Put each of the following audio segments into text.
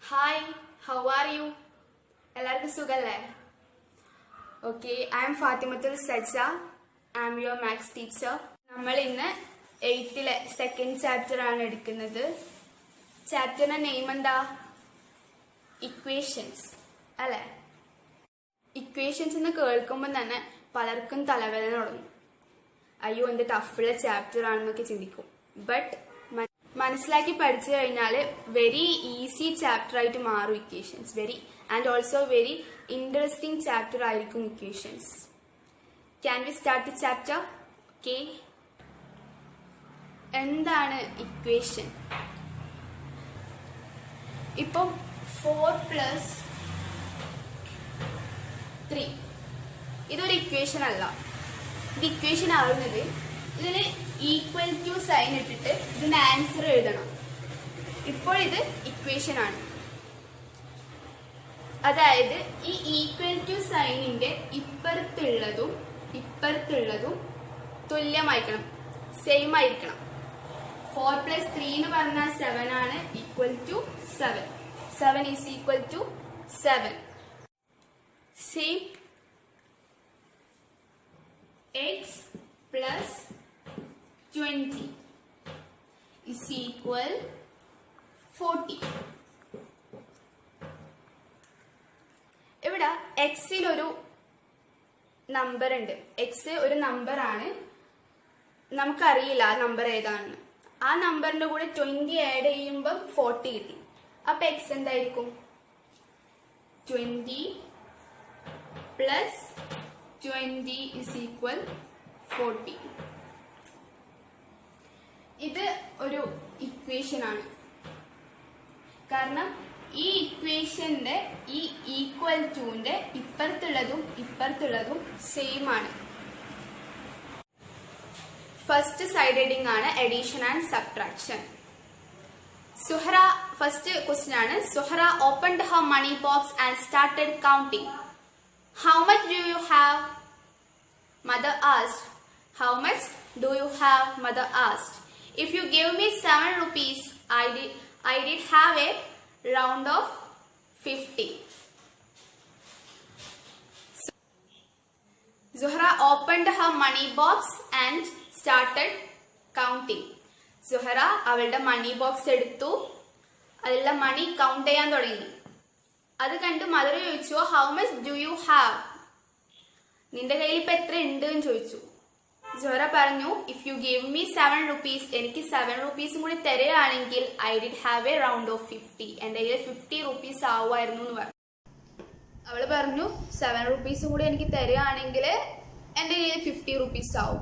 Hi, how are you? എല്ലാവർക്കും സുഖല്ലേ? Okay, I am Fathimathul Sajja. I am your maths teacher. നമ്മൾ ഇന്ന് 8th സെക്കൻഡ് ചാപ്റ്റർ ആണ് എടുക്കുന്നത്. ചാപ്റ്ററിന്റെ നെയിം എന്താ? ഇക്വേഷൻസ് അല്ലെ? ഇക്വേഷൻസ് എന്ന് കേൾക്കുമ്പോൾ തന്നെ പലർക്കും തലവേദന തുടങ്ങും. അയ്യോ, എന്ത് ടഫുള്ള ചാപ്റ്റർ ആണെന്നൊക്കെ ചിന്തിക്കും. ബട്ട് മനസ്സിലാക്കി പഠിച്ചു കഴിഞ്ഞാൽ വെരി ഈസി ചാപ്റ്റർ ആയിട്ട് മാറും equations. Very and also very interesting chapter ആയിരിക്കും equations. Can we start the chapter? Okay, എന്താണ് ഇക്വേഷൻ? ഇപ്പം 4+3 ഇതൊരു ഇക്വേഷൻ അല്ല. ഇത് ഇക്വേഷൻ ആവുന്നത് ഇതിന് ഈക്വൽ ടു സൈൻ ഇട്ടിട്ട് ഇതിന്റെ ആൻസർ എഴുതണം. ഇപ്പോൾ ഇത് ഇക്വേഷൻ ആണ്. അതായത് ഈ ഈക്വൽ ടു സൈനിന്റെ ഇപ്പുറത്തുള്ളതും തുല്യമായിരിക്കണം, സെയിം ആയിരിക്കണം. 4+3 എന്ന് പറഞ്ഞാൽ 7 ആണ്, equal to 7. 7 is equal to 7. Same x plus 20 is equal 40. ഇവിടെ എക്സിൽ ഒരു നമ്പർ ഉണ്ട്. എക്സ് ഒരു നമ്പർ ആണ്, നമുക്കറിയില്ല ആ നമ്പർ ഏതാണെന്ന്. ആ നമ്പറിന്റെ കൂടെ 20 ആഡ് ചെയ്യുമ്പോൾ 40 കിട്ടി. അപ്പൊ എക്സ് എന്തായിരിക്കും? 20 plus 20 is equal 40. ഇത് ഒരു ഇക്വേഷൻ ആണ്. കാരണം ഈ ഇക്വേഷന്റെ ഈ ഈക്വൽ ടുന്റെ ഇപ്പുറത്തുള്ളതും സെയിം ആണ്. ഫസ്റ്റ് സൈഡ് ഹെഡിങ് ആണ് addition and subtraction. Suhara, first question ആണ്. Suhara opened her money box and started counting. How much do you have? Mother asked. How much do you have? Mother asked. If you gave me 7 rupees, I did have a round of 50. Zuhra opened her money box and started counting. Zuhra അവളുടെ മണി box എടുത്തു, അതിലുള്ള മണി count ചെയ്യാൻ തുടങ്ങി. അത് കണ്ട് mother ചോദിച്ചു, how much do you have? നിന്റെ കയ്യിൽ ഇപ്പൊ എത്ര ഉണ്ട് എന്ന് ചോദിച്ചു. സുഹറ പറഞ്ഞു, if you give me 7 rupees, എനിക്ക് 7 rupees കൂടി തരികയാണെങ്കിൽ I did have A round of 50. എന്റെ കയ്യിൽ 50 rupees ആവുമായിരുന്നു എന്ന് പറഞ്ഞു. അവള് പറഞ്ഞു 7 rupees കൂടി എനിക്ക് തരികയാണെങ്കിൽ എന്റെ കയ്യിൽ 50 rupees ആവും.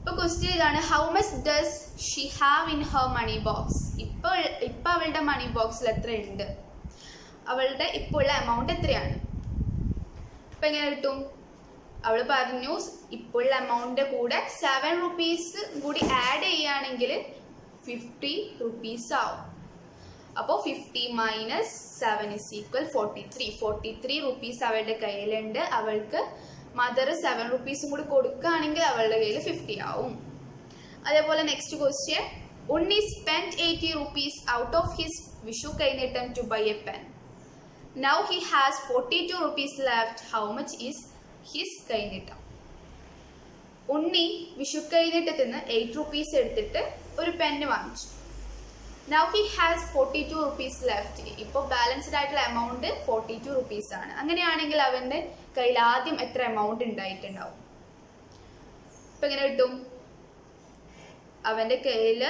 ഇപ്പൊ ക്വസ്റ്റ്യൻ ഇതാണ്, how much does she have in her money box? ഇപ്പൊ അവളുടെ മണി ബോക്സിൽ എത്ര ഉണ്ട്? അവളുടെ ഇപ്പോൾ ഉള്ള എമൗണ്ട് എത്രയാണ്? ഇപ്പൊ എങ്ങനെ കിട്ടും? അവള് പറഞ്ഞു ഇപ്പോൾ എമൗണ്ടിന്റെ കൂടെ 7 rupees കൂടി ആഡ് ചെയ്യുകയാണെങ്കിൽ 50 rupees ആവും. അപ്പോൾ 50 മൈനസ് 7 is equal 43. 43 rupees അവളുടെ കയ്യിലുണ്ട്. അവൾക്ക് മദർ 7 rupees കൂടി കൊടുക്കുകയാണെങ്കിൽ അവളുടെ കയ്യിൽ 50 ആവും. അതേപോലെ next question, Unni spent 80 rupees out of his Vishu കൈനീട്ടം to buy a pen. Now he has 42 rupees left. How much is his കൈനീട്ടം? ഉണ്ണി വിഷു കൈനീട്ടത്തിൽ നിന്ന് 8 rupees എടുത്തിട്ട് ഒരു പെന്ന് വാങ്ങിച്ചു. Now he has 42 rupees left. ഇപ്പോൾ ബാലൻസ്ഡ് ആയിട്ടുള്ള എമൗണ്ട് 42 rupees ആണ്. അങ്ങനെയാണെങ്കിൽ അവന്റെ കയ്യിൽ ആദ്യം എത്ര എമൗണ്ട് ഉണ്ടായിട്ടുണ്ടാവും? ഇപ്പൊ എങ്ങനെ കിട്ടും? അവന്റെ കയ്യിൽ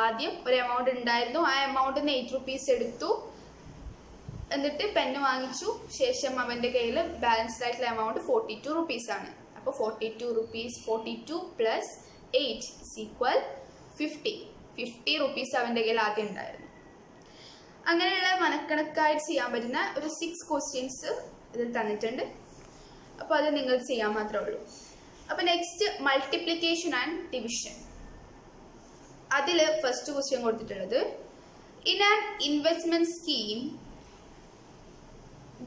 ആദ്യം ഒരു എമൗണ്ട് ഉണ്ടായിരുന്നു. ആ എമൗണ്ടിന് 8 rupees എടുത്തു, എന്നിട്ട് പെന്ന് വാങ്ങിച്ചു. ശേഷം അവന്റെ കയ്യിൽ ബാലൻസ്ഡ് ആയിട്ടുള്ള എമൗണ്ട് 42 rupees ആണ്. അപ്പോൾ 42 plus 8 is equal 50. 50 rupees അവന്റെ കയ്യിൽ ആദ്യം ഉണ്ടായിരുന്നു. അങ്ങനെയുള്ള മനക്കണക്കായിട്ട് ചെയ്യാൻ പറ്റുന്ന ഒരു 6 questions ഇതിൽ തന്നിട്ടുണ്ട്. അപ്പോൾ അത് നിങ്ങൾ ചെയ്യാൻ മാത്രമേ ഉള്ളൂ. അപ്പൊ നെക്സ്റ്റ് മൾട്ടിപ്ലിക്കേഷൻ ആൻഡ് ഡിവിഷൻ. അതിൽ ഫസ്റ്റ് ക്വസ്റ്റ്യൻ കൊടുത്തിട്ടുള്ളത്, in an investment scheme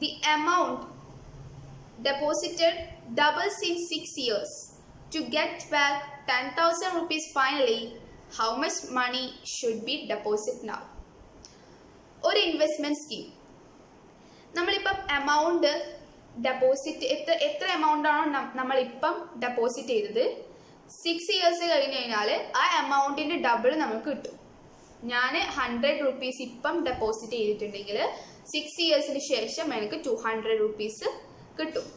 the amount deposited doubles in 6 years. To get back 10,000 rupees finally, how much money should be deposited now? ഒരു ഇൻവെസ്റ്റ്മെന്റ് സ്കീം നമ്മളിപ്പം എമൗണ്ട് ഡെപ്പോസിറ്റ് എത്ര amount ആണോ നമ്മളിപ്പം deposit ചെയ്തത് 6 years കഴിഞ്ഞ് കഴിഞ്ഞാൽ ആ എമൗണ്ടിന്റെ ഡബിൾ നമുക്ക് കിട്ടും. ഞാൻ 100 rupees ഇപ്പം ഡെപ്പോസിറ്റ് ചെയ്തിട്ടുണ്ടെങ്കിൽ 6 ഇയേഴ്സിന് ശേഷം എനിക്ക് 200 rupees കിട്ടും.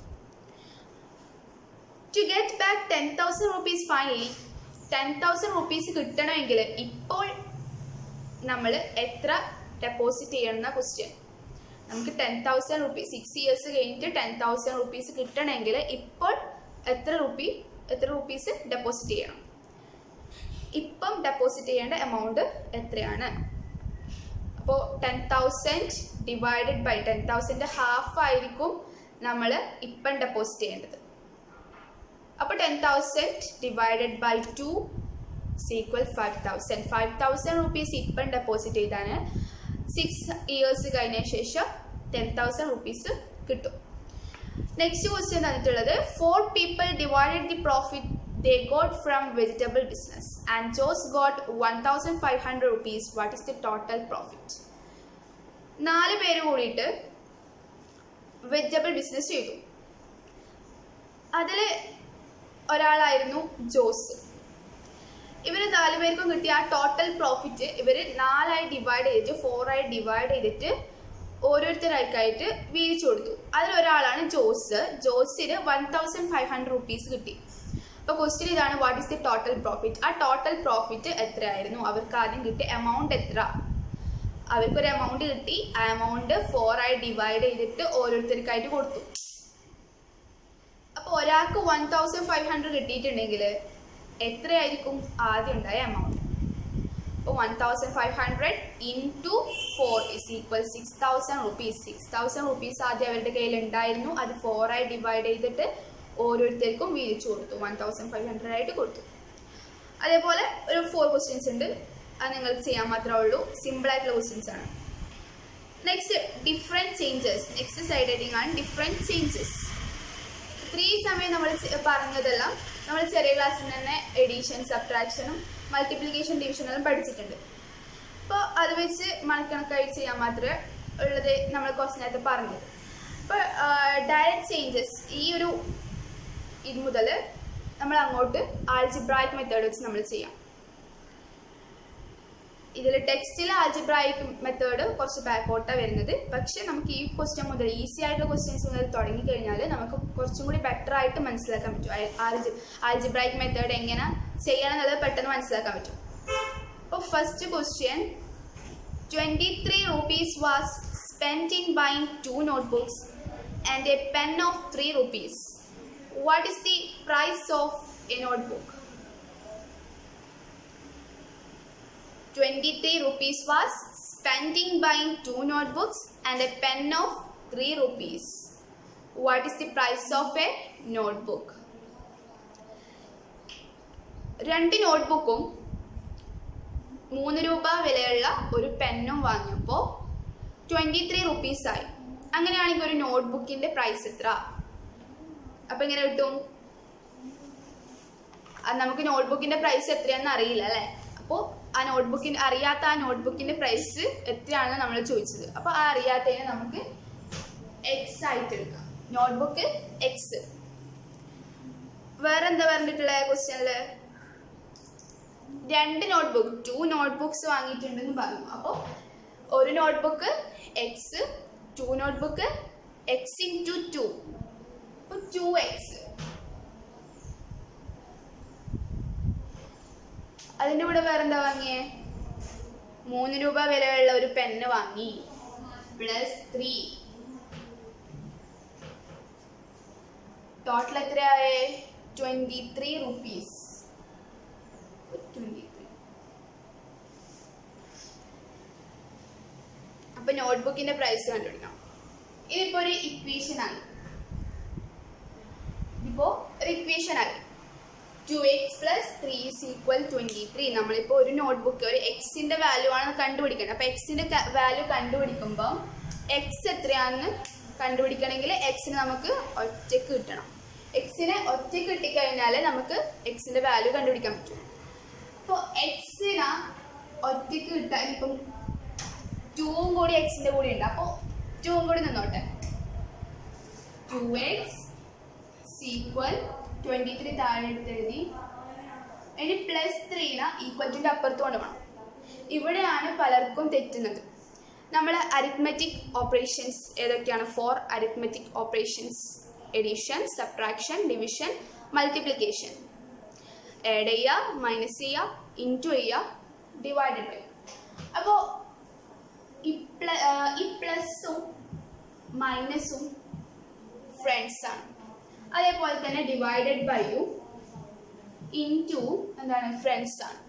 To get back 10,000 rupees finally 10,000 rupees കിട്ടണമെങ്കിൽ ഇപ്പോൾ നമ്മൾ എത്ര ഡെപ്പോസിറ്റ് ചെയ്യണമെന്ന ക്വസ്റ്റ്യൻ. നമുക്ക് 10,000 rupees 6 ഇയേഴ്സ് കഴിഞ്ഞിട്ട് 10,000 rupees കിട്ടണമെങ്കിൽ ഇപ്പോൾ എത്ര rupees ഡെപ്പോസിറ്റ് ചെയ്യണം. ഇപ്പം ഡെപ്പോസിറ്റ് ചെയ്യേണ്ട എമൗണ്ട് എത്രയാണ്? അപ്പോൾ 10,000 ഡിവൈഡഡ് ബൈ 10,000 ഹാഫ് ആയിരിക്കും നമ്മൾ ഇപ്പം ഡെപ്പോസിറ്റ് ചെയ്യേണ്ടത്. അപ്പോൾ 10,000 ഡിവൈഡഡ് ബൈ 2 ഈക്വൽ 5,000. 5,000 rupees ഇപ്പം ഡെപ്പോസിറ്റ് ചെയ്താണ് 6 ഇയേഴ്സ് കഴിഞ്ഞ ശേഷം 10,000 rupees കിട്ടും. നെക്സ്റ്റ് ക്വസ്റ്റ്യൻ തന്നിട്ടുള്ളത് 4 people divided the profit they got from vegetable business and Jose got 1,500 rupees. What is the total profit? 4 പേര് കൂടിയിട്ട് വെജിറ്റബിൾ ബിസിനസ് ചെയ്തു. അതിൽ ഒരാളായിരുന്നു ജോസ്. ഇവര് 4 പേർക്കും കിട്ടിയ ആ ടോട്ടൽ പ്രോഫിറ്റ് ഇവർ 4 ഡിവൈഡ് ചെയ്തിട്ട് 4 ഡിവൈഡ് ചെയ്തിട്ട് ഓരോരുത്തരായിട്ട് വീതിച്ചു കൊടുത്തു. അതിലൊരാളാണ് ജോസ്. ജോസിന് 1,500 rupees കിട്ടി. അപ്പോൾ ക്വസ്റ്റ്യൻ ഇതാണ്, what is the total profit? ആ ടോട്ടൽ പ്രോഫിറ്റ് എത്രയായിരുന്നു? അവർക്ക് ആദ്യം കിട്ടിയ എമൗണ്ട് എത്ര? അവർക്കൊരു എമൗണ്ട് കിട്ടി. ആ എമൗണ്ട് 4 ഡിവൈഡ് ചെയ്തിട്ട് ഓരോരുത്തർക്കായിട്ട് കൊടുത്തു. അപ്പോൾ ഒരാൾക്ക് 1,500 കിട്ടിയിട്ടുണ്ടെങ്കിൽ എത്രയായിരിക്കും ആദ്യം ഉണ്ടായ എമൗണ്ട്? അപ്പോൾ 1,500 into 4 is equal 6,000 rupees. 6,000 rupees ആദ്യം അവരുടെ കയ്യിൽ ഉണ്ടായിരുന്നു. അത് 4 ഡിവൈഡ് ചെയ്തിട്ട് ഓരോരുത്തർക്കും വീതിച്ചു കൊടുത്തു. 1,500 ആയിട്ട് കൊടുത്തു. അതേപോലെ ഒരു 4 questions ഉണ്ട്. അത് നിങ്ങൾക്ക് ചെയ്യാൻ മാത്രമേ ഉള്ളൂ. സിമ്പിൾ ആയിട്ടുള്ള ക്വസ്റ്റ്യൻസ് ആണ്. Next different changes. Next side heading ആണ് ഡിഫറെൻറ്റ് ചേഞ്ചസ്. ഇത്രയും സമയം നമ്മൾ പറഞ്ഞതെല്ലാം നമ്മൾ ചെറിയ ക്ലാസ്സിൽ തന്നെ എഡീഷൻ, സബ്ട്രാക്ഷനും മൾട്ടിപ്ലിക്കേഷൻ, ഡിവിഷനെല്ലാം പഠിച്ചിട്ടുണ്ട്. അപ്പോൾ അത് വെച്ച് മണിക്കണക്കായി ചെയ്യാൻ മാത്രമേ ഉള്ളത് നമ്മൾ കുറച്ച് നേരത്തെ പറഞ്ഞത്. അപ്പോൾ ഡയറക്റ്റ് ചേഞ്ചസ് ഈ ഒരു ഇത് മുതൽ നമ്മൾ അങ്ങോട്ട് ആൽജിബ്രായിക് മെത്തേഡ് വെച്ച് നമ്മൾ ചെയ്യാം. ഇതിൽ ടെക്സ്റ്റിൽ ആൽജിബ്രായിക് മെത്തേഡ് കുറച്ച് ബാക്കോട്ടാണ് വരുന്നത്. പക്ഷെ നമുക്ക് ഈ ക്വസ്റ്റ്യൻ മുതൽ ഈസി ആയിട്ടുള്ള ക്വസ്റ്റ്യൻസ് മുതൽ തുടങ്ങിക്കഴിഞ്ഞാൽ നമുക്ക് കുറച്ചും കൂടി ബെറ്റർ ആയിട്ട് മനസ്സിലാക്കാൻ പറ്റും. ആൽജിബ്രായിക് മെത്തേഡ് എങ്ങനെ ചെയ്യണം എന്നുള്ളത് പെട്ടെന്ന് മനസ്സിലാക്കാൻ പറ്റും. അപ്പോൾ first question, 23 rupees was spent in buying 2 notebooks and a pen of 3 rupees. What is the price of a notebook? 23 rupees was spent in buying 2 notebooks and a pen of 3 rupees. What is the price of a notebook? 2 നോട്ട്ബുക്കും 3 രൂപ വിലയുള്ള ഒരു പെന്നും വാങ്ങിയപ്പോൾ 23 rupees ആയി. അങ്ങനെയാണെങ്കിൽ ഒരു നോട്ട്ബുക്കിന്റെ price എത്ര? അപ്പൊ എങ്ങനെ കിട്ടും? നമുക്ക് നോട്ട്ബുക്കിന്റെ പ്രൈസ് എത്രയാണെന്ന് അറിയില്ല അല്ലേ? അപ്പോൾ അറിയാത്ത ആ നോട്ട്ബുക്കിന്റെ പ്രൈസ് എത്രയാണെന്ന് നമ്മൾ ചോദിച്ചത്. അപ്പോൾ ആ അറിയാത്തതിനെ നമുക്ക് എക്സ് ആയിട്ട് എടുക്കാം. Notebook X. വേറെ എന്താ പറഞ്ഞിട്ടുള്ള ക്വസ്റ്റ്യനില് 2 നോട്ട്ബുക്ക് 2 നോട്ട്ബുക്സ് വാങ്ങിയിട്ടുണ്ടെന്ന് പറഞ്ഞു. അപ്പോൾ ഒരു notebook X, 2 notebook X into 2, അപ്പോൾ 2x. അതിൻ്റെ കൂടെ വേറെന്താ വാങ്ങിയേ? 3 രൂപ വിലയുള്ള ഒരു പെന്ന് വാങ്ങി, +3. ടോട്ടൽ എത്രയായേ? 23 rupees. 23. അപ്പൊ നോട്ട്ബുക്കിന്റെ പ്രൈസ് കണ്ടുപിടിക്കണം. ഇതിപ്പോ ഒരു ഇക്വേഷൻ ആണ്. 2x + 3 = 23. നമ്മളിപ്പോ ഒരു നോട്ട്ബുക്ക് ഒരു എക്സിന്റെ വാല്യൂ ആണ് കണ്ടുപിടിക്കണം. അപ്പൊ എക്സിന്റെ വാല്യൂ കണ്ടുപിടിക്കുമ്പോൾ എക്സ് എത്രയാണെന്ന് കണ്ടുപിടിക്കണമെങ്കിൽ എക്സിന് നമുക്ക് ഒറ്റയ്ക്ക് കിട്ടണം. എക്സിനെ ഒറ്റയ്ക്ക് കിട്ടിക്കഴിഞ്ഞാലേ നമുക്ക് എക്സിന്റെ വാല്യൂ കണ്ടുപിടിക്കാൻ പറ്റും. അപ്പോൾ എക്സിന് ഒറ്റയ്ക്ക് കിട്ടാൻ ഇപ്പം 2 കൂടി എക്സിന്റെ കൂടി ഉണ്ട്. അപ്പോൾ 2 കൂടി നിന്നോട്ടെ. 2x ഈക്വൽ 23 താഴെ എടുത്ത് എഴുതി. ഇനി +3 ഈക്വൽ ടുന്റെ അപ്പുറത്ത് കൊണ്ടുപോകണം. ഇവിടെയാണ് പലർക്കും തെറ്റുന്നത്. നമ്മൾ അരിത്മെറ്റിക് ഓപ്പറേഷൻസ് ഏതൊക്കെയാണ്? 4 arithmetic operations: edition, subtraction, division, multiplication. Add ചെയ്യുക, മൈനസ് ചെയ്യുക, ഇൻറ്റു ചെയ്യുക, ഡിവൈഡഡ് ബൈ. അപ്പോൾ ഈ പ്ലസും മൈനസും ഫ്രണ്ട്സ് ആണ്. അതേപോലെ തന്നെ ഡിവൈഡഡ് ബൈയും ഇൻറ്റു എന്താണ്? ഫ്രണ്ട്സ് ആണ്.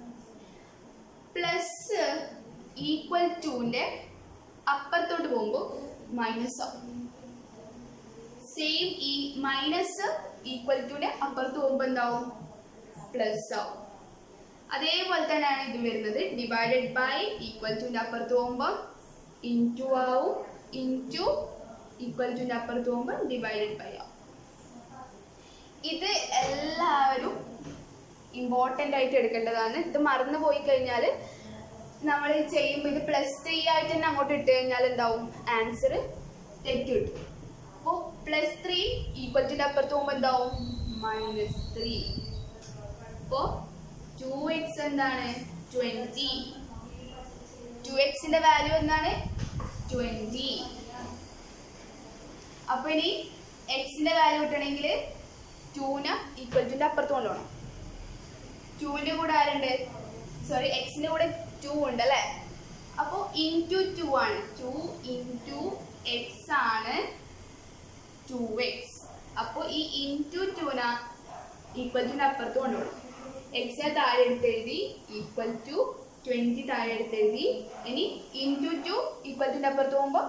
പ്ലസ് ഈക്വൽ ടുന്റെ അപ്പുറത്തോട്ട് പോകുമ്പോൾ മൈനസ് ആവും. സെയിം ഈ മൈനസ് ഈക്വൽ ടുന്റെ അപ്പുറത്ത് പോകുമ്പോൾ എന്താവും? പ്ലസ് ആവും. അതേപോലെ തന്നെയാണ് ഇത് വരുന്നത്. ഡിവൈഡഡ് ബൈ ഈക്വൽ ടുന്റെ അപ്പുറത്ത് പോകുമ്പോൾ ഇൻറ്റു ആവും. ഇൻറ്റു ഈക്വൽ ടുന്റെ അപ്പുറത്ത് പോകുമ്പോൾ ഡിവൈഡഡ് ബൈ ആവും. ഇത് എല്ലാവരും ഇമ്പോർട്ടൻ്റ് ആയിട്ട് എടുക്കേണ്ടതാണ്. ഇത് മറന്നു പോയി കഴിഞ്ഞാൽ നമ്മൾ ചെയ്യുമ്പോൾ ഇത് +3 ആയിട്ട് തന്നെ അങ്ങോട്ട് ഇട്ട് കഴിഞ്ഞാൽ എന്താവും? ആൻസർ തെറ്റ് കിട്ടും. അപ്പോൾ +3 ഈക്വൽ ടുന്റെ അപ്പുറത്ത് പോകുമ്പോൾ എന്താവും? -3. അപ്പോൾ 2x എന്താണ്? 20. 2xന്റെ വാല്യൂ എന്താണ്? 20. അപ്പോൾ ഇനി എക്സിന്റെ വാല്യൂ കിട്ടണമെങ്കിൽ 2ന് ഈക്വൽ ടുന്റെ അപ്പുറത്ത് കൊണ്ടുപോകണം. 2ന്റെ കൂടെ ആരുണ്ട്? സോറി, എക്സിന്റെ കൂടെ 2 ഉണ്ട് അല്ലേ? അപ്പോൾ ഇൻറ്റു 2 ആണ്. 2 ഇൻറ്റു എക്സ് ആണ് 2x. അപ്പോൾ ഈ ഇൻറ്റു 2ന് ഈക്വൽ ടുന്റെ അപ്പുറത്ത് കൊണ്ടുപോകണം. എക്സിനെ താഴെ എടുത്ത് എഴുതി, ഈക്വൽ ടു 20 താഴെ എടുത്ത് എഴുതി. ഇനി ഇൻറ്റു 2 ഈക്വൽ ടുന്റെ അപ്പുറത്ത് പോകുമ്പോൾ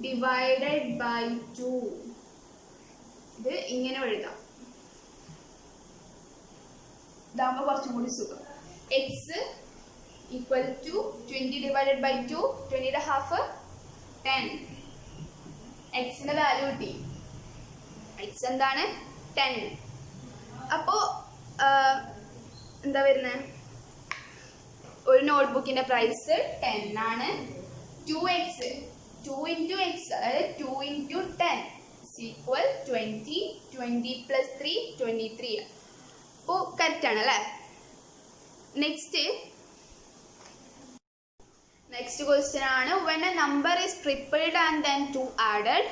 ഡിവൈഡഡ് ബൈ 2. ഇത് ഇങ്ങനെ എഴുതാം. ഇതാകുമ്പോൾ കുറച്ചും കൂടി സുഖം. X equal to 20 divided by 2. 20യുടെ ഹാഫ് 10. എക്സിന്റെ വാല്യൂ കിട്ടി. എക്സ് എന്താണ്? 10. അപ്പോൾ എന്താ വരുന്നത്? ഒരു നോട്ട്ബുക്കിന്റെ പ്രൈസ് 10 ആണ്. 2x 2 ഇൻറ്റു എക്സ്, അതായത് 2 ഇൻറ്റു 10 ഈക്വൽ 20. 20 + 3 23. അപ്പോൾ കറക്റ്റ് ആണ് അല്ലേ? നെക്സ്റ്റ് ക്വസ്റ്റ്യൻ ആണ്. when a number is tripled and then 2 added,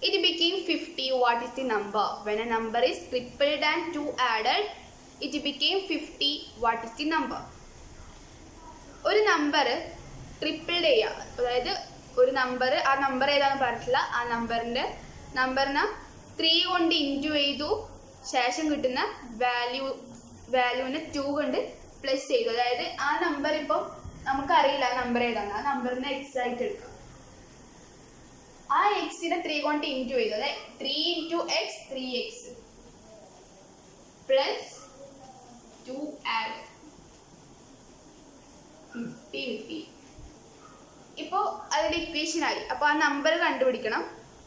it became 50. What is the number? When a number is tripled and 2 added, it became 50. What is the number? ഒരു number tripled ചെയ്യുക, അതായത് ഒരു number, ആ number ഏതാണെന്ന് പറഞ്ഞിട്ടില്ല, ആ നമ്പറിനെ 3 കൊണ്ട് ഇൻറ്റു ചെയ്തു, ശേഷം കിട്ടുന്ന വാല്യൂവിനെ 2 കൊണ്ട് പ്ലസ് ചെയ്തു. അതായത് ആ നമ്പർ ഇപ്പം നമുക്കറിയില്ല ആ നമ്പർ ഏതാണ്, ആ നമ്പറിനെ എക്സ് ആയിട്ട് എടുക്കാം. ആ എക്സിനെ 3 കൊണ്ട് ഇൻറ്റു ചെയ്തു, അതായത് 3 into X 3x plus 2 add 50. ഇപ്പോൾ അതിൻ്റെ ഇക്വേഷൻ ആയി. അപ്പോൾ ആ നമ്പർ കണ്ടുപിടിക്കണം.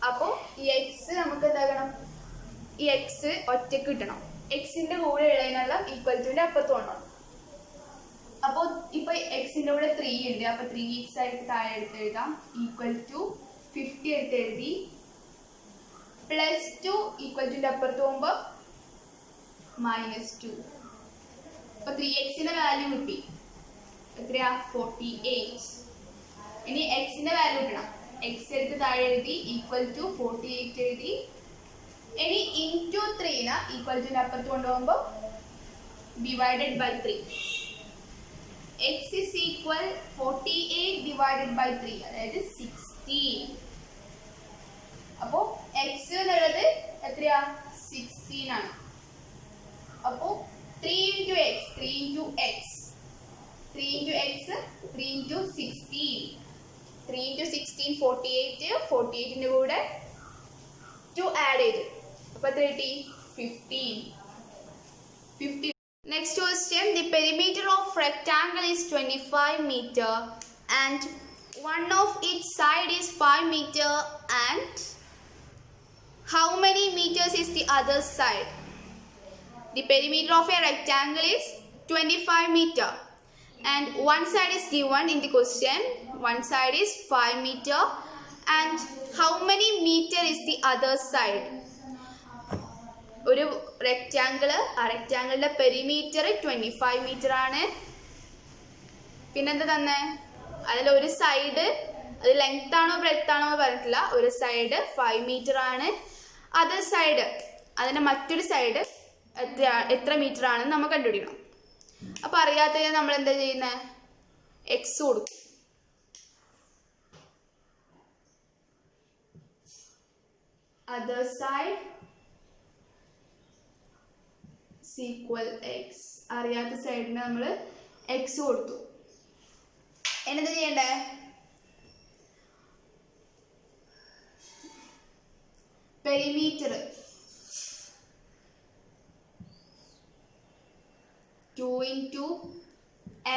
അപ്പോൾ ഈ എക്സ് നമുക്ക് എന്താകണം? ഈ എക്സ് ഒറ്റക്ക് കിട്ടണം. എക്സിന്റെ കൂടെ ഉള്ളതിനുള്ള ഈക്വൽ ടുന്റെ അപ്പുറത്ത് കൊണ്ടണം. അപ്പോൾ ഇപ്പൊ എക്സിന്റെ കൂടെ 3 ഉണ്ട്. അപ്പൊ 3x ആയിട്ട് താഴെ എടുത്ത് എഴുതാം. ഈക്വൽ ടു 50 എടുത്ത് എഴുതി. +2 ഈക്വൽ ടുന്റെ അപ്പുറത്ത് പോകുമ്പോ -2. അപ്പൊ 3xന്റെ വാല്യൂ കിട്ടി. എത്രയാ? 48. ഇനി എക്സിന്റെ വാല്യൂ കിട്ടണം. എക്സ് എടുത്ത് താഴെ എഴുതി, ഈക്വൽ ടു 48 എഴുതി. ഇനി ഇൻറ്റു 3ന് ഈക്വൽ ടുന്റെ അപ്പുറത്ത് കൊണ്ടുപോകുമ്പോൾ divided by 3. x is equal 48 divided by 3, അതായത് 16. അപ്പോൾ x എന്നുള്ളത് എത്രയാ? 16 ആണ്. അപ്പോൾ 3 into x 3 into x 3 into x 3 into 16 3 into 16 48. 48ന്റെ കൂടെ 2 ആഡ് ചെയ്തു. അപ്പോൾ എത്ര കിട്ടി? 15. Next question, the perimeter of rectangle is 25 meter and one of each side is 5 meter, and how many meters is the other side? The perimeter of a rectangle is 25 meter and one side is given in the question. One side is 5 meter and how many meter is the other side? ഒരു rectangle, ആ റെക്റ്റാങ്കിളിന്റെ perimeter 25 metre ആണ്. പിന്നെന്താ തന്നെ, അതിൽ ഒരു side അത് length ആണോ breadth ആണോ പറഞ്ഞിട്ടില്ല. ഒരു സൈഡ് 5 മീറ്റർ ആണ്. അതർ സൈഡ്, അതിന്റെ മറ്റൊരു സൈഡ് എത്ര മീറ്റർ ആണെന്ന് നമുക്ക് കണ്ടുപിടിക്കണം. അപ്പൊ അറിയാത്ത നമ്മൾ എന്താ ചെയ്യുന്നത്, എക്സ് കൊടുക്കും. Other side equal x. അറിയാത്ത സൈഡിന് നമ്മൾ എക്സ് കൊടുത്തു. എന്താ ചെയ്യണ്ടേ, perimeter 2 into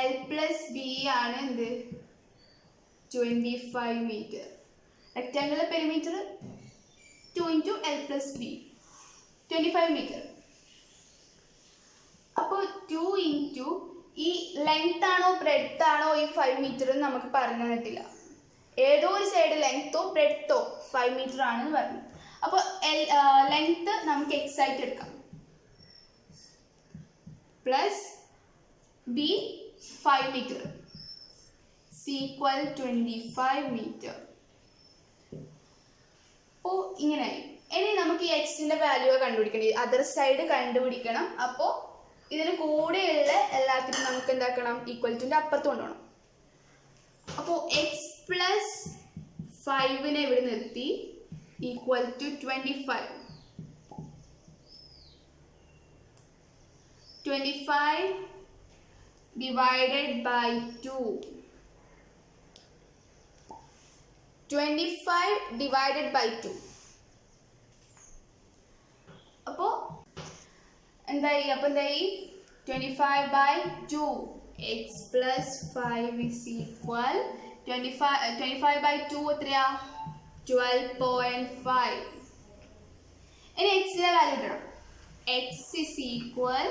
L plus B ആണ് എന്ത്, 25 metre. Rectangle perimeter 2 into L plus B 25 metre. അപ്പോൾ 2 into ഈ ലെങ്ത് ആണോ ബ്രെഡ്ത്ത് ആണോ ഈ 5 മീറ്റർ നമുക്ക് പറഞ്ഞു തന്നിട്ടില്ല. ഏതോ ഒരു സൈഡ് ലെങ്ത്തോ ബ്രെഡ്ത്തോ 5 മീറ്റർ ആണെന്ന് പറഞ്ഞു. അപ്പോൾ ലെങ്ത് നമുക്ക് എക്സ് ആയിട്ട് എടുക്കാം, plus B 5 metre equal 25 metre. അപ്പോൾ ഇങ്ങനെയായി. ഇനി നമുക്ക് ഈ എക്സിന്റെ വാല്യൂ കണ്ടുപിടിക്കണം, അതർ സൈഡ് കണ്ടുപിടിക്കണം. അപ്പോൾ ഇതിന് കൂടെയുള്ള എല്ലാത്തിനും നമുക്ക് എന്താക്കണം, ഈക്വൽ ടുന്റെ അപ്പുറത്ത് കൊണ്ടുപോകണം. അപ്പോൾ എക്സ് പ്ലസ് 5നെ ഇവിടെ നിർത്തി, equal to 25. 25 divided by 2. 25 divided by 2. അപ്പോൾ എന്തായി, 25 by 2 x plus 5 is equal 25 by 2 എത്രയാ, 12.5. ഇനി എക്സിന്റെ വാല്യൂ ഇടണം. X is equal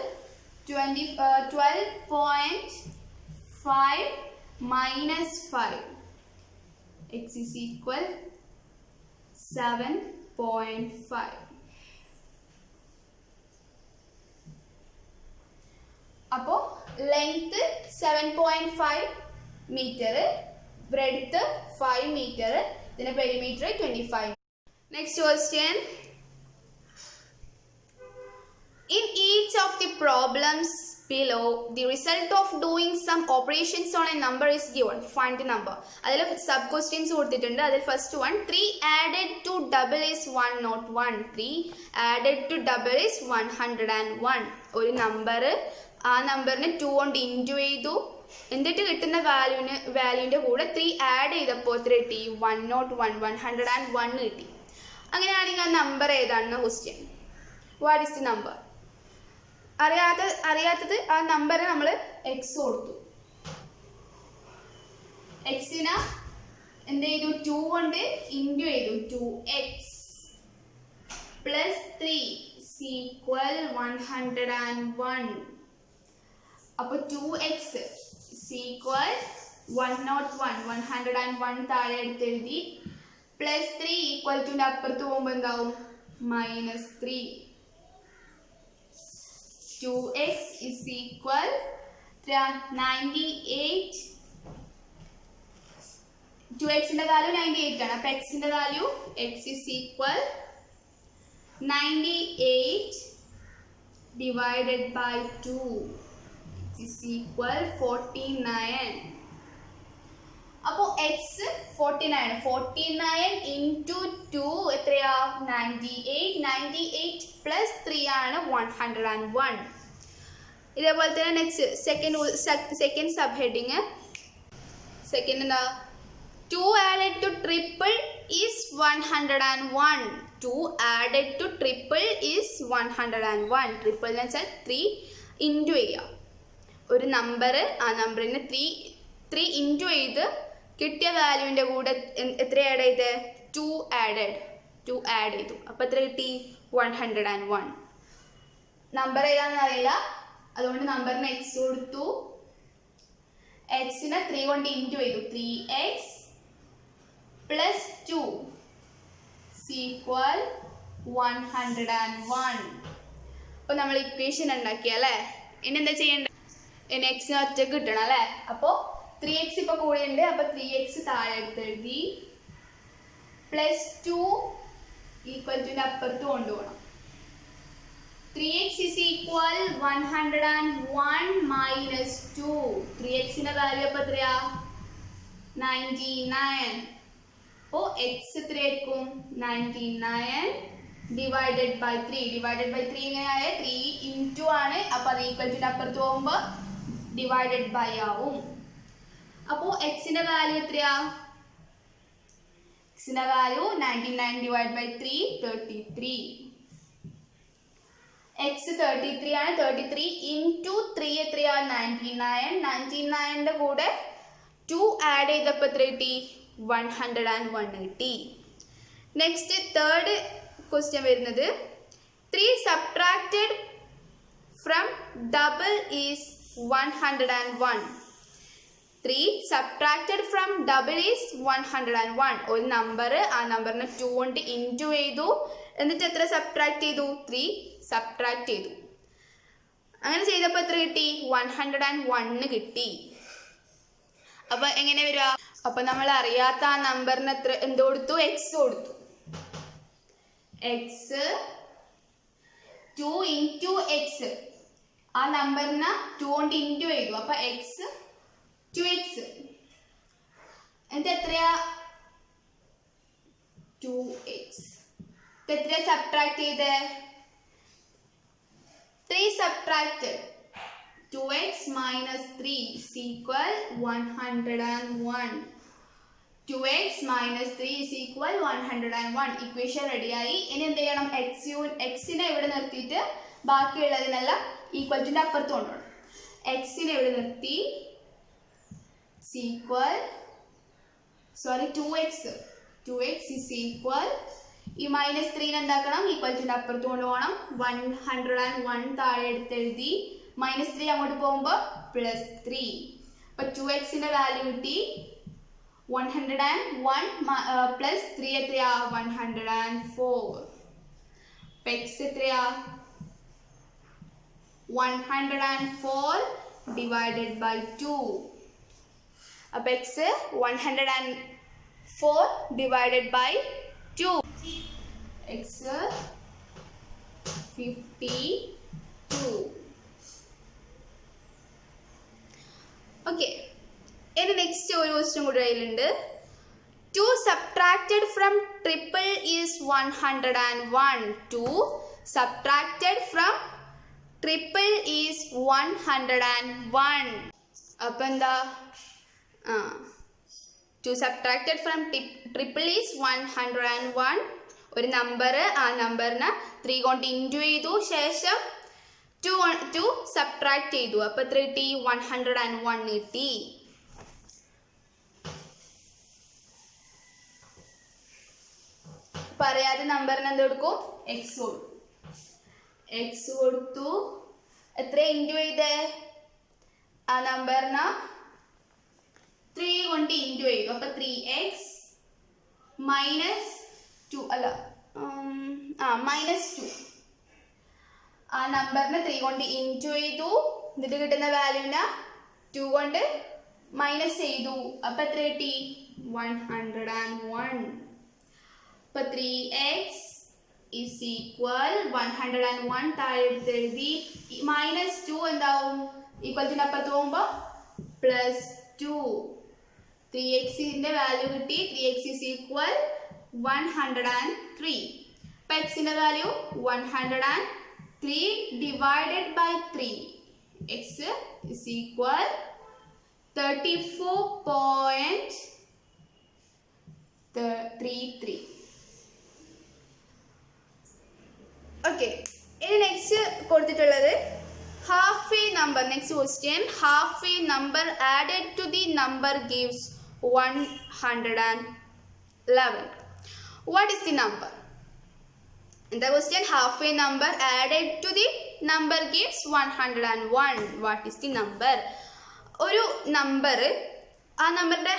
12.5 minus 5. X is equal 7.5. അപ്പോ ലെങ്ത് 7.5 മീറ്റർ, ബ്രെഡ്ത്ത് 5 മീറ്റർ, ഇതിന്റെ perimeter 25. Next question. In each of the problems below, the result of doing some operations on a number is given. Find the number. അതിൽ sub questions കൊടുത്തിട്ടുണ്ട്. അതിൽ first one 3 added to double is 101. 3 added to double is 101. ഒരു number, ആ നമ്പറിനെ 2 കൊണ്ട് into ചെയ്തു, എന്നിട്ട് കിട്ടുന്ന വാല്യൂവിൻ്റെ കൂടെ 3 ആഡ് ചെയ്തപ്പോൾ എത്ര കിട്ടി, 101, 101 കിട്ടി. അങ്ങനെയാണെങ്കിൽ ആ നമ്പർ ഏതാണെന്ന question. What is the number? അറിയാത്തത് ആ നമ്പറെ നമ്മൾ എക്സ് കൊടുത്തു. എക്സിന് എന്ത് ചെയ്തു, 2 കൊണ്ട് ഇൻറ്റു ചെയ്തു, 2x പ്ലസ് 3 ഈക്വൽ 101. അപ്പോൾ 2x ഈക്വൽ 101 താഴെ എടുത്തെഴുതി, പ്ലസ് 3 ഈക്വൽ ടുന്റെ അപ്പുറത്ത് പോകുമ്പോൾ എന്താവും, -3. 2x is equal 98. 2x ന്റെ വാല്യൂ 98 ആണ്. അപ്പോൾ x ന്റെ value x is equal 98 divided by 2 is equal 49. അപ്പോൾ x 49 into 2 എത്രയാ, 98 പ്ലസ് 3 ആണ് 101. ഇതേപോലെ തന്നെ next second sub heading. Second എന്താ, 2 added to triple is 101. 2 added to triple is 101. Triple എന്ന് വെച്ചാൽ 3 ഇൻറ്റു ചെയ്യുക. ഒരു നമ്പർ, ആ നമ്പറിന് 3 ഇൻറ്റു ചെയ്ത് കിട്ടിയ വാല്യൂവിൻ്റെ കൂടെ എത്ര ആഡ് ചെയ്ത്, 2 ആഡ് ചെയ്തു. അപ്പോൾ എത്ര കിട്ടി, 101. നമ്പർ ഏതാണെന്ന് അറിയില്ല, അതുകൊണ്ട് നമ്പറിന് എക്സ് കൊടുത്തു. എക്സിനെ 3 കൊണ്ട് ഇൻറ്റു ചെയ്തു. 3x plus 2 equal 101. അപ്പോൾ നമ്മൾ ഇക്വേഷൻ ഉണ്ടാക്കി അല്ലേ. ഇനി എന്താ ചെയ്യേണ്ടത്? ഇനി എക്സിന് ഒറ്റക്ക് കിട്ടണം അല്ലേ. അപ്പോൾ 3x ഇപ്പോൾ കൂടെയുണ്ട്. അപ്പോൾ 3x താഴെ എടുത്തെഴുതി പ്ലസ് 2 ഈക്വൽ ടുവിൻ്റെ അപ്പുറത്ത് കൊണ്ടുപോകണം. 3x is equal 101 minus 2. 3xന്റെ വാല്യൂ അപ്പോൾ എത്രയാ? 99. അപ്പോൾ x എത്രയായിരിക്കും? 99 ഡിവൈഡഡ് ബൈ 3. ഡിവൈഡഡ് ബൈ 3 എങ്ങനെയായ 3 ഇൻറ്റു ആണ്. അപ്പോൾ അത് ഈക്വൽ ടു അപ്പുറത്ത് പോകുമ്പോൾ ഡിവൈഡഡ് ബൈ ആവും. അപ്പോൾ എക്സിന്റെ വാല്യൂ എത്രയാ? എക്സിന്റെ വാല്യൂ 99 ഡിവൈഡ് ബൈ 3 33. എക്സ് 33 ആണ്. 33 ഇൻറ്റു 3 എത്രയാ? 99. 99ന്റെ കൂടെ 2 ആഡ് ചെയ്തപ്പോൾ എത്ര കിട്ടി? 101 കിട്ടി. നെക്സ്റ്റ് തേർഡ് ക്വസ്റ്റ്യൻ വരുന്നത് 3 subtracted from double is 101. 3 subtracted from double is 101. ഒരു നമ്പർ, ആ നമ്പറിനെ 2 കൊണ്ട് ഇൻറ്റു ചെയ്തു. എന്നിട്ട് എത്ര സബ്ട്രാക്ട് ചെയ്തു? 3 സബ്ട്രാക്ട് ചെയ്തു. അങ്ങനെ ചെയ്തപ്പോൾ എത്ര കിട്ടി? 101 കിട്ടി. അപ്പോൾ എങ്ങനെ വരിക? അപ്പോൾ നമ്മൾ അറിയാത്ത ആ നമ്പറിന് എത്ര എന്ത് കൊടുത്തു? എക്സ് കൊടുത്തു. എക്സ് 2 ഇൻറ്റു എക്സ്, ആ നമ്പറിന് 2 കൊണ്ട് ഇൻറ്റു ചെയ്തു. അപ്പോൾ എക്സ് 2x. എന്നിട്ട് എത്രയാ? 2x. ഇപ്പം എത്രയാ സബ്ട്രാക്ട് ചെയ്തേ? 3 subtracted 2x minus 3 is equal 101. 2x minus 3 is equal 101. Equation റെഡിയായി. ഇനി എന്ത് ചെയ്യണം? എക്സിനെ ഇവിടെ നിർത്തിയിട്ട് ബാക്കിയുള്ളതിനെല്ലാം ഈക്വൽ ടുൻ്റെ അപ്പുറത്ത് കൊണ്ടുപോകണം. എക്സിനെ ഇവിടെ നിർത്തി equal 2x is equal ഈ മൈനസ് 3 എന്താക്കണം? ഈക്വൽ ടുൻ്റെ അപ്പുറത്ത് കൊണ്ടുപോകണം. 101 താഴെ എടുത്തെഴുതി. മൈനസ് 3 അങ്ങോട്ട് പോകുമ്പോൾ പ്ലസ് 3. അപ്പോൾ 2xന്റെ വാല്യൂ കിട്ടി 101 പ്ലസ് 3 എത്രയാ? 104. അപ്പോൾ എക്സ് എത്രയാ? 104 ഡിവൈഡഡ് ബൈ 2. അപ്പോൾ x 104 divided by 2. X 52. Okay. ഇനി നെക്സ്റ്റ് ഒരു ക്വസ്റ്റ്യൻ കൂടി അതിലുണ്ട്. 2 subtracted from triple is 101. 2 subtracted from triple is 101. അപ്പം എന്താ? 2 സബ്ട്രാക്റ്റഡ് ഫ്രം ട്രിപ്പിൾ ഈസ് 101. ഒരു നമ്പർ, ആ നമ്പറിന് 3 കൊണ്ട് ഇൻറ്റു ചെയ്തു. ശേഷം 2 സബ്ട്രാക്ട് ചെയ്തു. അപ്പോൾ എത്ര കിട്ടി? 101 കിട്ടി. പറയാതെ നമ്പറിന് എന്ത് കൊടുക്കും? എക്സ് കൊടുക്കും. എക്സ് കൊടുത്തു. എത്ര ഇൻറ്റു ചെയ്തേ? ആ നമ്പറിന് 3 കൊണ്ട് ഇൻറ്റു ചെയ്തു. അപ്പോൾ 3x മൈനസ് 2 അല്ല മൈനസ് 2. ആ നമ്പറിന് 3 കൊണ്ട് ഇൻറ്റു ചെയ്തു. എന്നിട്ട് കിട്ടുന്ന വാല്യൂവിനെ 2 കൊണ്ട് മൈനസ് ചെയ്തു. അപ്പം എത്ര കിട്ടി? 101. അപ്പം 3x ഇസ് ഈക്വൽ 101 താഴെ എടുത്ത് എഴുതി. മൈനസ് 2 എന്താവും? ഈക്വൽ ടുൻ്റെ അപ്പുറത്ത് പോകുമ്പോൾ പ്ലസ് 2. 3xന്റെ വാല്യൂ കിട്ടി. 3x is equal 103. അപ്പം എക്സിൻ്റെ value 103 divided by 3. X is equal 34.33. Okay. ഇനി നെക്സ്റ്റ് കൊടുത്തിട്ടുള്ളത് half a number. Next question, half a number added to the number gives 111. What is the number? In the question, half a number added to the number gives 101. What is the number? ഒരു number, ആ നമ്പറിൻ്റെ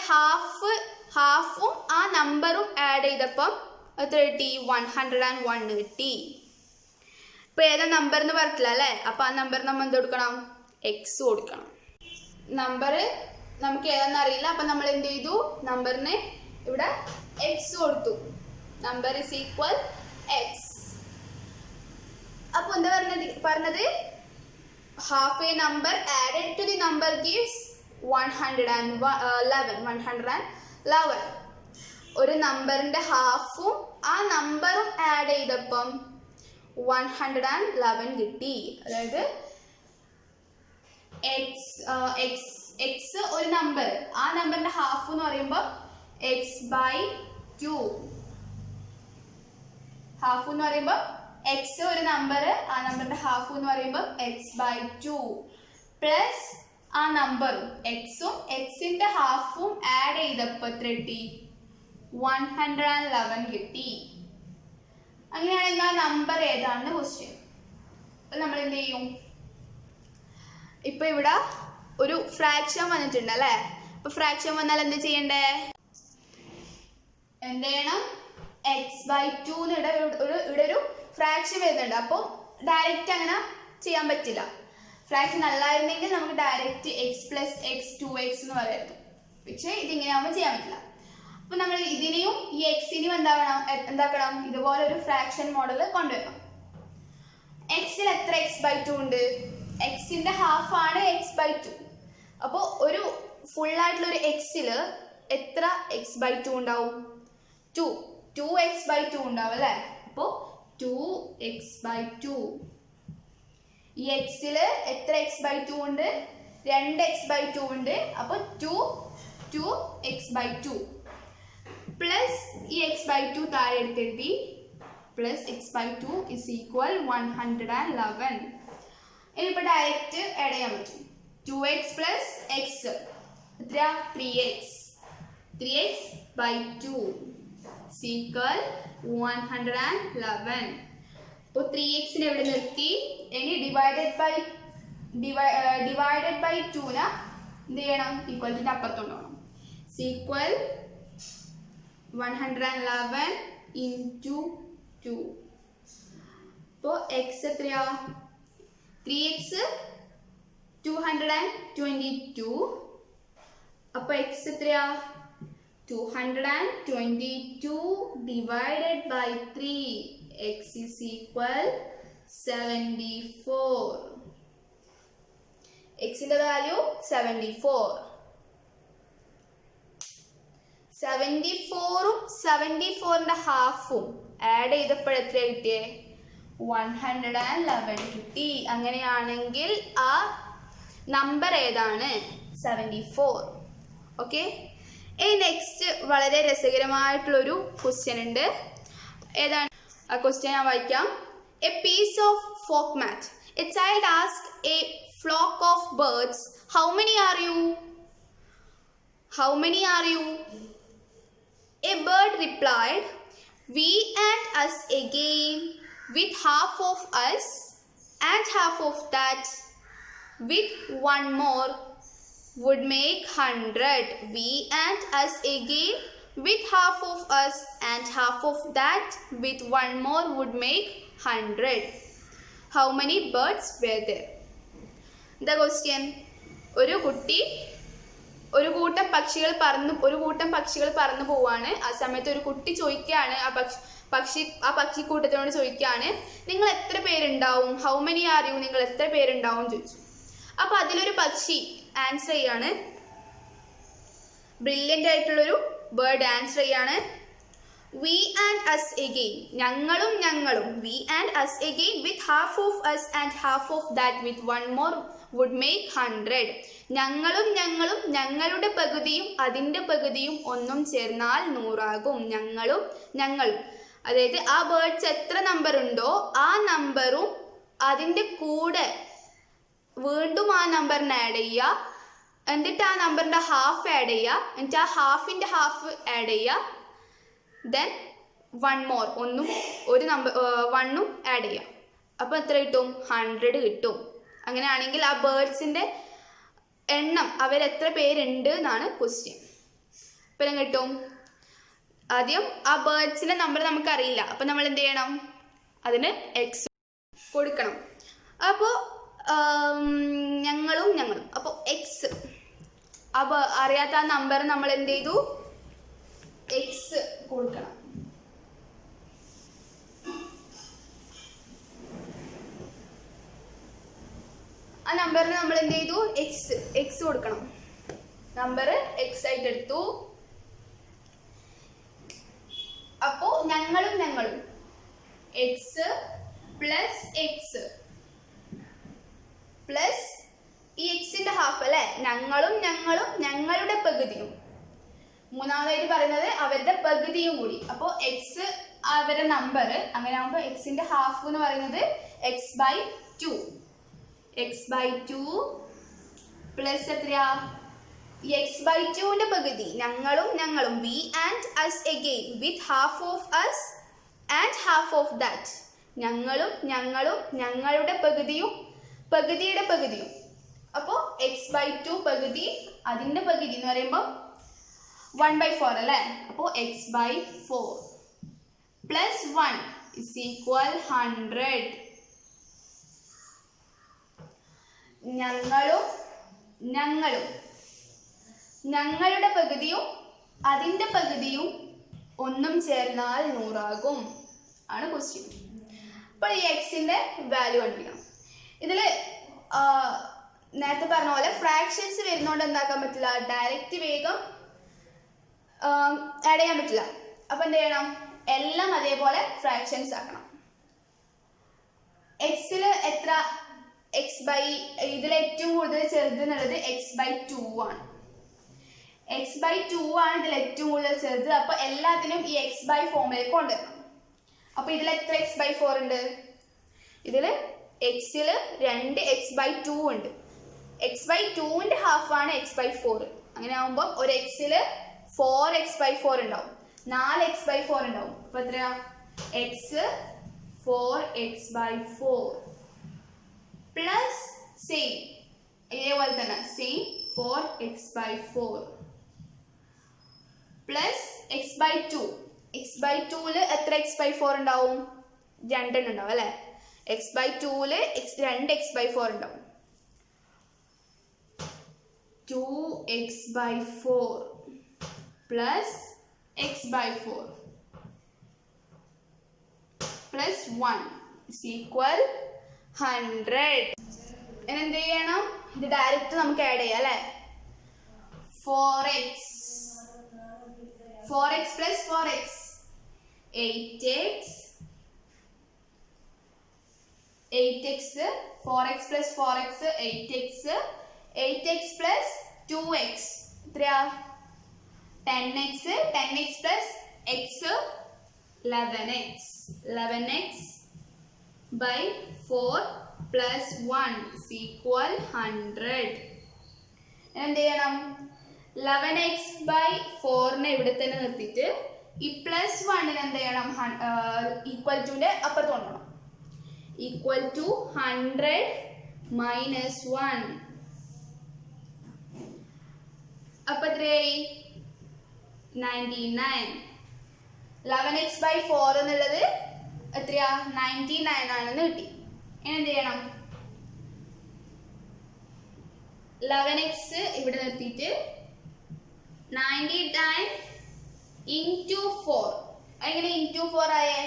ഹാഫും ആ നമ്പറും add ചെയ്തപ്പം എത്ര കിട്ടി? 101 കിട്ടി. ഇപ്പം ഏതാ നമ്പർ എന്ന് പറഞ്ഞിട്ടില്ല അല്ലേ? അപ്പം ആ നമ്പർ നമ്മൾ എന്ത് കൊടുക്കണം? എക്സ് കൊടുക്കണം. നമ്പർ നമുക്ക് ഏതാണെന്ന് അറിയില്ല, അപ്പം നമ്മൾ എന്ത് ചെയ്തു? നമ്പറിന് ഇവിടെ എക്സ് കൊടുത്തു. Number is equal x. അപ്പോൾ എന്താ പറഞ്ഞത്? Half a number added to the number gives 111. ഒരു നമ്പറിന്റെ ഹാഫും ആ നമ്പറും ആഡ് ചെയ്തപ്പം 111 കിട്ടി. അതായത് എക്സ് ഒരു നമ്പർ, ആ നമ്പറിന്റെ ഹാഫ് എന്ന് പറയുമ്പോൾ x/2. ഹാഫ് എന്ന് പറയുമ്പോൾ എക്സ് ഒരു നമ്പർ, ആ നമ്പറിന്റെ ഹാഫ് എന്ന് പറയുമ്പോൾ x/2 പ്ലസ് ആ നമ്പറും എക്സും എക്സിന്റെ ഹാഫും ആഡ് ചെയ്തപ്പോൾ എത്ര കിട്ടി? 111 കിട്ടി. അങ്ങനെയാണെങ്കിൽ ആ നമ്പർ ഏതാണെന്ന് ക്വസ്റ്റ്യൻ. അപ്പൊ നമ്മൾ എന്ത് ചെയ്യും? ഇപ്പൊ ഇവിടെ ഒരു ഫ്രാക്ഷൻ വന്നിട്ടുണ്ട് അല്ലേ? അപ്പൊ ഫ്രാക്ഷൻ വന്നാൽ എന്ത് ചെയ്യണ്ടേ? എന്ത് ചെയ്യണം? x/2 ഇവിടെ ഒരു ഫ്രാക്ഷൻ വരുന്നുണ്ട്. അപ്പോൾ ഡയറക്റ്റ് അങ്ങനെ ചെയ്യാൻ പറ്റില്ല. ഫ്രാക്ഷൻ അല്ലായിരുന്നെങ്കിൽ നമുക്ക് ഡയറക്റ്റ് x+x 2x എന്ന് പറയായിരുന്നു. പക്ഷെ ഇതിങ്ങനെ ആവുമ്പോൾ ചെയ്യാൻ പറ്റില്ല. അപ്പൊ നമ്മൾ ഇതിനെയും ഈ എക്സിനെയും എന്താക്കണം? ഇതുപോലെ ഒരു ഫ്രാക്ഷൻ മോഡൽ കൊണ്ടുവരണം. എക്സിൽ എത്ര x/2 ഉണ്ട്? എക്സിന്റെ ഹാഫ് ആണ് x/2. അപ്പോൾ ഒരു ഫുൾ ആയിട്ടുള്ള ഒരു എക്സിൽ എത്ര x/2 ഉണ്ടാവും? 2x/2 ഉണ്ടാവും അല്ലേ? അപ്പോൾ 2x/2. ഈ എക്സിൽ എത്ര x/2 ഉണ്ട്? 2x/2 ഉണ്ട്. അപ്പോൾ 2x/2 പ്ലസ് ഈ x/2 താഴെ എടുത്തെഴുതി, പ്ലസ് x/2 ഇസ് ഈക്വൽ 111. ഇനിയിപ്പോൾ ഡയറക്റ്റ് ആഡ് ചെയ്യാൻ പറ്റും. 2x പ്ലസ് എക്സ് എത്ര? 3x/2 is equal 111. അപ്പോൾ 3x എവിടെ നിർത്തി? ഇനി ഡിവൈഡഡ് ബൈ 2നെ എന്ത് ചെയ്യണം? ഈക്വലിറ്റിൻ്റെ അപ്പുറത്തുണ്ടാവണം. Equal 111 into 2. അപ്പോൾ എക്സ് എത്രയാ? 3x 222. അപ്പോൾ എക്സ് എത്രയാ? 222 divided by 3. X is equal 74. X in the value 74. 74ഉം 74ന്റെ ഹാഫും add ചെയ്തപ്പോൾ എത്ര കിട്ടിയേ? 111 കിട്ടി. അങ്ങനെയാണെങ്കിൽ ആ നമ്പർ ഏതാണ്? 74. ഓക്കെ. ഇനി നെക്സ്റ്റ് വളരെ രസകരമായിട്ടുള്ളൊരു ക്വസ്റ്റ്യൻ ഉണ്ട്. ഏതാണ് ആ ക്വസ്റ്റ്യൻ? ഞാൻ വായിക്കാം. A piece of folk mat. A child ask a flock of birds, how many are you? How many are you? A bird replied, we and us again, with half of us and half of that, with one more would make 100. We and us again, with half of us and half of that, with one more would make 100. How many birds were there? The question. ഒരു കൂട്ടം പക്ഷികൾ പറന്നു പോവാണ്. ആ സമയത്ത് ഒരു കുട്ടി ചോദിക്കുകയാണ്, ആ പക്ഷിക്കൂട്ടത്തിനോട് ചോദിക്കുകയാണ്, നിങ്ങൾ എത്ര പേരുണ്ടാവും? How many are U? നിങ്ങൾ എത്ര പേരുണ്ടാവും ചോദിച്ചു. അപ്പൊ അതിലൊരു പക്ഷി ആൻസർ ചെയ്യാണ്, ബ്രില്യൻ്റ് ആയിട്ടുള്ളൊരു ബേർഡ് ആൻസർ ചെയ്യാണ്, we and us again, ഞങ്ങളും we and us again, with half of us and half of that, with one more would make 100. ഞങ്ങളും ഞങ്ങളുടെ പകുതിയും അതിൻ്റെ പകുതിയും ഒന്നും ചേർന്നാൽ 100 ആകും. ഞങ്ങളും അതായത് ആ ബേർഡ്സ് എത്ര നമ്പർ ഉണ്ടോ ആ നമ്പറും അതിൻ്റെ കൂടെ വീണ്ടും ആ നമ്പറിന് ആഡ് ചെയ്യുക, എന്നിട്ട് ആ നമ്പറിൻ്റെ ഹാഫ് ആഡ് ചെയ്യുക, എന്നിട്ട് ആ ഹാഫിൻ്റെ ഹാഫ് ആഡ് ചെയ്യുക, ദെൻ വൺ മോർ ഒരു നമ്പർ 1ഉം ആഡ് ചെയ്യാം. അപ്പോൾ എത്ര കിട്ടും? 100 കിട്ടും. അങ്ങനെയാണെങ്കിൽ ആ ബേർഡ്സിൻ്റെ എണ്ണം അവരെത്ര പേരുണ്ട് എന്നാണ് ക്വസ്റ്റ്യൻ. ഇപ്പം കിട്ടും. ആദ്യം ആ ബേർഡ്സിൻ്റെ നമ്പർ നമുക്കറിയില്ല. അപ്പം നമ്മൾ എന്ത് ചെയ്യണം? അതിന് എക്സ് കൊടുക്കണം. അപ്പോൾ ഞങ്ങളും അപ്പോൾ എക്സ് അപ്പോൾ അറിയാത്ത ആ നമ്പർ നമ്മൾ എന്ത് ചെയ്തു? എക്സ് കൊടുക്കണം. ആ നമ്പറിന് നമ്മൾ എന്ത് ചെയ്തു? എക്സ് കൊടുക്കണം. നമ്പർ എക്സ് ആയിട്ട് എടുത്തു. അപ്പോ ഞങ്ങളും എക്സ് പ്ലസ് എക്സ് പ്ലസ് ഈ എക്സിന്റെ ഹാഫ് അല്ലെ, ഞങ്ങളും ഞങ്ങളുടെ പകുതിയും. മൂന്നാമതായിട്ട് പറയുന്നത് അവരുടെ പകുതിയും കൂടി. അപ്പോൾ എക്സ് അവരുടെ നമ്പർ, അങ്ങനെ ആകുമ്പോൾ എക്സിന്റെ ഹാഫ് എന്ന് പറയുന്നത് x/2. x/2 പ്ലസ് എത്രയാ? ഈ x/2ന്റെ പകുതി ഞങ്ങളും we and us again with half of us and half of that. ഞങ്ങളും ഞങ്ങളുടെ പകുതിയും പകുതിയുടെ പകുതിയും. അപ്പോൾ x/2 പകുതി, അതിന്റെ പകുതി എന്ന് പറയുമ്പോൾ 1/4 അല്ലേ. അപ്പോൾ x/4 പ്ലസ് 1 is equal 100. ഞങ്ങളുടെ പകുതിയും അതിന്റെ പകുതിയും ഒന്നും ചേർന്നാൽ 100 ആകും ആണ് ക്വസ്റ്റ്യൻ. അപ്പോൾ ഈ എക്സിന്റെ വാല്യൂ കണ്ടുപിടിക്കണം. ഇതിൽ നേരത്തെ പറഞ്ഞ പോലെ ഫ്രാക്ഷൻസ് വരുന്നതുകൊണ്ട് എന്താക്കാൻ പറ്റില്ല? ഡയറക്റ്റ് വേഗം ആഡ് ചെയ്യാൻ പറ്റില്ല. അപ്പം എന്ത് ചെയ്യണം? എല്ലാം അതേപോലെ ഫ്രാക്ഷൻസ് ആക്കണം. എക്സിൽ എത്ര? ഇതിൽ ഏറ്റവും കൂടുതൽ ചെറുത് എന്നുള്ളത് x/2 ആണ്. x/2 ആണ് ഇതിൽ ഏറ്റവും കൂടുതൽ ചെറുത്. അപ്പൊ എല്ലാത്തിനും ഈ x/ ഫോമിലേക്ക് കൊണ്ടുവരണം. അപ്പൊ ഇതിൽ എത്ര x/4 ഉണ്ട്? ഇതില് എക്സിൽ 2 x/2 ഉണ്ട്. x/2ന്റെ ഹാഫ് ആണ് x/4. അങ്ങനെ ആകുമ്പോൾ ഒരു എക്സില് 4 x/4 ഉണ്ടാവും, 4 x/4 ഉണ്ടാവും. അപ്പൊ എത്രയാ? x 4 x/4 പ്ലസ് സെയിം ഇതേപോലെ തന്നെ സെയിം 4 x/4 പ്ലസ് x/2. x/2ല് എത്ര x/4 ഉണ്ടാവും? 2 ഉണ്ടാവും അല്ലെ. x/2ല് 2 x/4 ഉണ്ടാവും. 2x/4 plus x/4 plus 1 is equal 100. എന്ത് ചെയ്യണം? ഇത് ഡയറക്റ്റ് നമുക്ക് ആഡ് ചെയ്യാം അല്ലെ. 4x plus 4x 8x 4x plus 4x 8x plus 2x എത്രയാ? 10x plus x 11x by 4 plus 1 is equal 100. എന്ത് ചെയ്യണം? 11x/4 ഇവിടെ തന്നെ നിർത്തിയിട്ട് ഈ പ്ലസ് 1 എന്ത് ചെയ്യണം? ഈക്വൽ ടുന്റെ അപ്പുറത്ത് കൊണ്ടുപോകണം. Equal to 100 minus 1. അപ്പൊ എത്രയായി? 99. 11x/4 എന്നുള്ളത് എത്രയാ? 99 ആണെന്ന് കിട്ടി. ഇനി എന്ത് ചെയ്യണം? 11x ഇവിടെ നിർത്തിയിട്ട് 99 into 4. എങ്ങനെ into 4 ആയേ?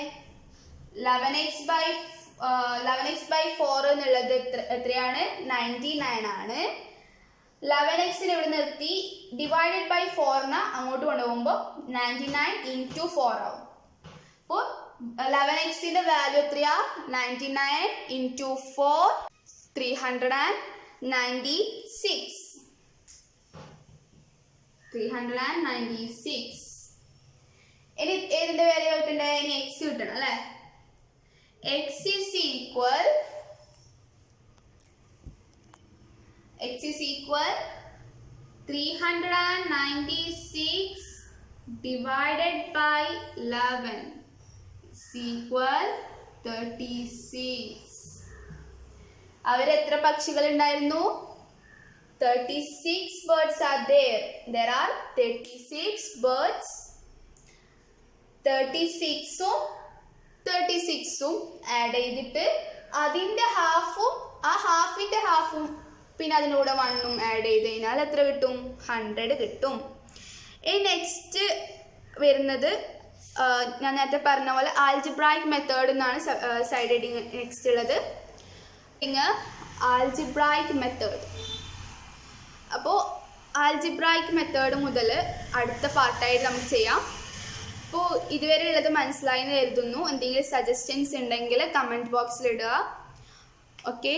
11x/4 എന്നുള്ളത് എത്രയാണ്? 99 ആണ്. 11x ഇവിടെ നിർത്തി ഡിവൈഡഡ് ബൈ 4 അങ്ങോട്ട് കൊണ്ടുപോകുമ്പോൾ 99 into 4 ആവും. അപ്പോൾ 11xന്റെ വാല്യൂ എത്രയാ? 99 into 4 396. 396. ഇനി ഏതിന്റെ വാല്യൂ കിട്ടണ്ടേ? ഇനി x കിട്ടണം അല്ലെ. x is equal 396 divided by 11 is equal 36. അവരെത്ര പക്ഷികൾ ഉണ്ടായിരുന്നു? 36 birds are there. There are 36 birds. 36ഉം 36ഉം add ചെയ്തിട്ട് അതിൻ്റെ ഹാഫും ആ ഹാഫിൻ്റെ ഹാഫും പിന്നെ അതിനൂടെ 1ഉം ആഡ് ചെയ്ത് കഴിഞ്ഞാൽ എത്ര കിട്ടും? 100 കിട്ടും. ഈ നെക്സ്റ്റ് വരുന്നത് ഞാൻ നേരത്തെ പറഞ്ഞ പോലെ ആൽജിബ്രായിക് മെത്തേഡ് എന്നാണ് സൈഡ് ഹെഡിങ് നെക്സ്റ്റ് ഉള്ളത്. Algebraic method. അപ്പോൾ ആൽജിബ്രായിക് മെത്തേഡ് മുതൽ അടുത്ത പാർട്ടായിട്ട് നമുക്ക് ചെയ്യാം. അപ്പോൾ ഇതുവരെ ഉള്ളത് മനസ്സിലായി എന്ന് കരുതുന്നു. എന്തെങ്കിലും സജഷൻസ് ഉണ്ടെങ്കിൽ കമൻറ്റ് ബോക്സിൽ ഇടുക. ഓക്കെ.